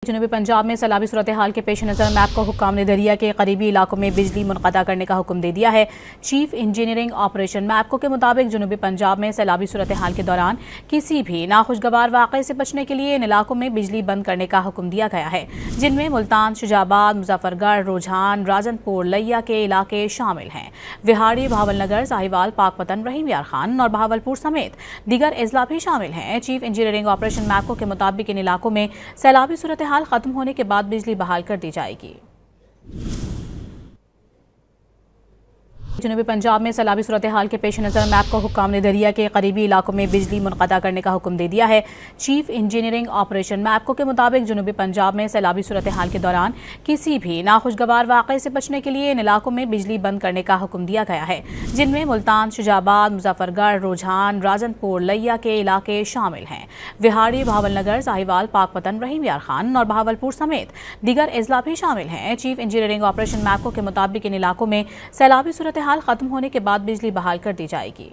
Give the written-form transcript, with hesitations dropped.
जनूबी पंजाब में सैलाबी सूरत हाल के पेश नज़र मैपको हुक्काम ने दरिया के करीबी इलाकों में बिजली मुनक़ता करने का हुक्म दे दिया है। चीफ इंजीनियरिंग ऑपरेशन मैपको के मुताबिक जनूबी पंजाब में सैलाबी सूरत हाल के दौरान किसी भी नाखुशगवार वाक़े से बचने के लिए इन इलाकों में बिजली बंद करने का हुक्म दिया गया है, जिनमें मुल्तान, शुजाबाद, मुजफ्फरगढ़, रुझान, राजनपुर, लिया के इलाके शामिल हैं। विहाड़ी, भावलनगर, साहिवाल, पाकपतन, रहीम यार खान और बहावलपुर समेत दीगर अजला भी शामिल हैं। चीफ इंजीनियरिंग ऑपरेशन मैपको के मुताबिक इन इलाकों में सैलाबी सूरत हाल खत्म होने के बाद बिजली बहाल कर दी जाएगी। जनूबी पंजाब में सैलाबी सूरत हाल के पेश नज़र मैपको हुक्काम ने दरिया के करीबी इलाकों में बिजली मुनक़ता करने का हुक्म दे दिया है। चीफ इंजीनियरिंग ऑपरेशन मैपको के मुताबिक जनूबी पंजाब में सैलाबी सूरत हाल के दौरान किसी भी नाखुशगवार वाक़े से बचने के लिए इन इलाकों में बिजली बंद करने का हुक्म दिया गया है, जिनमें मुल्तान, शुजाबाद, मुजफ्फरगढ़, रुझान, राजनपुर, लिया के इलाके शामिल हैं। विहाड़ी, भावलनगर, साहिवाल, पाकपतन, रहीम यार खान और बहावलपुर समेत दीगर अजला भी शामिल हैं। चीफ इंजीनियरिंग ऑपरेशन मैपको के मुताबिक इन इलाकों में सैलाबी सूरत हाल खत्म होने के बाद बिजली बहाल कर दी जाएगी।